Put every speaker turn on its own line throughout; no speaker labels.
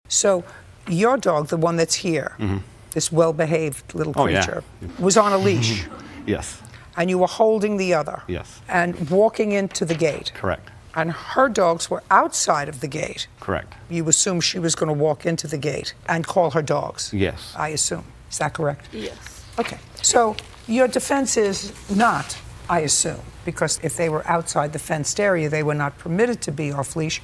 So your dog, the one that's here, this well-behaved little creature, was on a leash.
Yes.
And you were holding the other.
Yes.
And walking into the gate.
Correct.
And her dogs were outside of the gate.
Correct.
You assume she was going to walk into the gate and call her dogs.
Yes.
I assume. Is that correct?
Yes.
Okay. So your defense is not, I assume, because if they were outside the fenced area, they were not permitted to be off leash.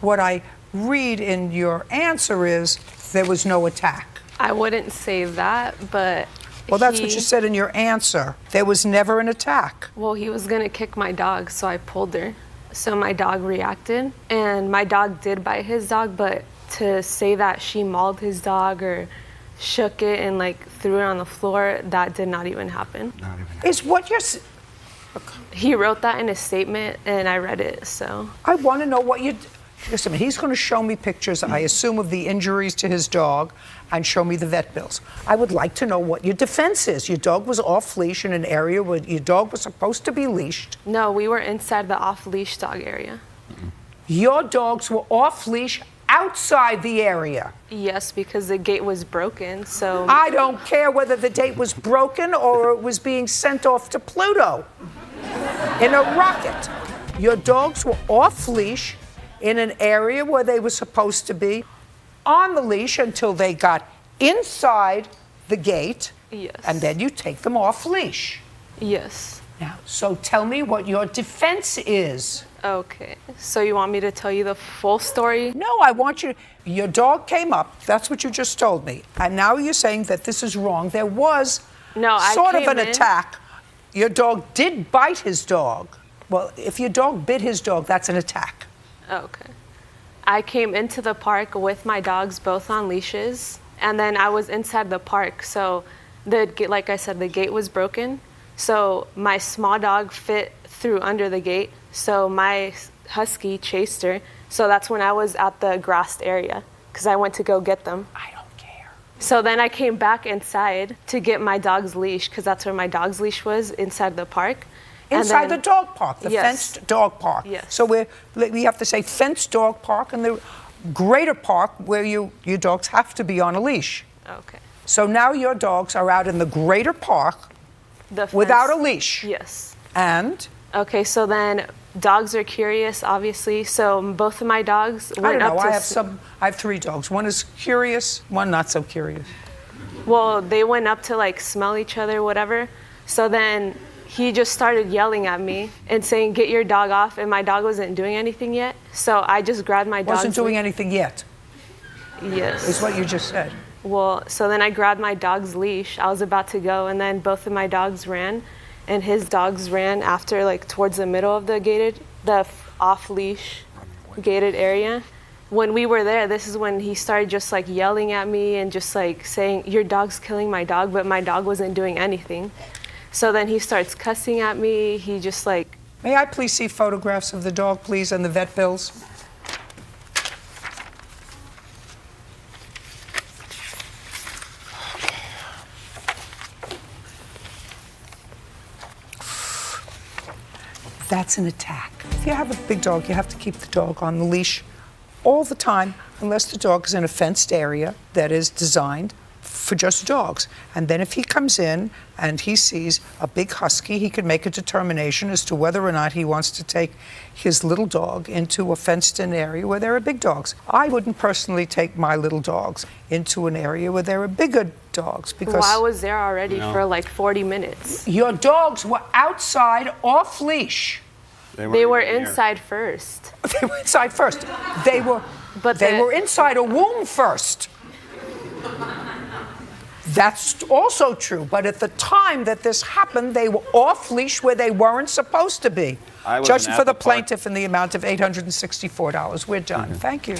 What I read in your answer is there was no attack.
I wouldn't say that, but
Well, that's what you said in your answer. There was never an attack.
Well, he was gonna kick my dog, so I pulled her. So my dog reacted, and my dog did bite his dog, but to say that she mauled his dog or shook it and like threw it on the floor, that did not even happen.
Not even.
Is what you're...
He wrote that in his statement, and I read it, so.
I want to know what you... Just a minute. He's going to show me pictures, I assume, of the injuries to his dog and show me the vet bills. I would like to know what your defense is. Your dog was off leash in an area where your dog was supposed to be leashed.
No, we were inside the off-leash dog area.
Your dogs were off leash outside the area.
Yes, because the gate was broken, so.
I don't care whether the gate was broken or it was being sent off to Pluto in a rocket. Your dogs were off leash in an area where they were supposed to be on the leash until they got inside the gate.
Yes.
And then you take them off leash.
Yes.
Now, so tell me what your defense is.
Okay, so you want me to tell you the full story?
No, I want you. Your dog came up. That's what you just told me. And now you're saying that this is wrong. There was sort of an attack. Your dog did bite his dog. Well, if your dog bit his dog, that's an attack.
Okay. I came into the park with my dogs both on leashes, and then I was inside the park. So, like I said, the gate was broken. So my small dog fit through under the gate. So my Husky chased her. So that's when I was at the grassed area because I went to go get them.
I don't care.
So then I came back inside to get my dog's leash because that's where my dog's leash was, inside the park.
Inside the dog park, the fenced dog park.
Yes.
So we have to say fenced dog park and the greater park where your dogs have to be on a leash.
Okay.
So now your dogs are out in the greater park without a leash.
Yes.
And?
Okay, so then dogs are curious, obviously. So both of my dogs went up to...
I have 3 dogs. One is curious, one not so curious.
Well, they went up to like smell each other, whatever. So then he just started yelling at me and saying, "Get your dog off," and my dog wasn't doing anything yet. So I just grabbed my dog.
Wasn't doing anything yet?
Yes.
Is what you just said.
Well, so then I grabbed my dog's leash. I was about to go, and then both of my dogs ran, and his dogs ran after, like, towards the middle of the off-leash gated area. When we were there, this is when he started just, like, yelling at me and just, like, saying, "Your dog's killing my dog," but my dog wasn't doing anything. So then he starts cussing at me. He just, like...
May I please see photographs of the dog, please, and the vet bills? That's an attack. If you have a big dog, you have to keep the dog on the leash all the time, unless the dog is in a fenced area that is designed for just dogs. And then if he comes in and he sees a big husky, he can make a determination as to whether or not he wants to take his little dog into a fenced-in area where there are big dogs. I wouldn't personally take my little dogs into an area where there are bigger dogs because...
Well, I was there already for like 40 minutes.
Your dogs were outside off leash.
They were inside first.
They were inside first. They were inside a womb first. That's also true, but at the time that this happened, they were off leash where they weren't supposed to be. Judged for the plaintiff in the amount of $864. We're done. Thank you.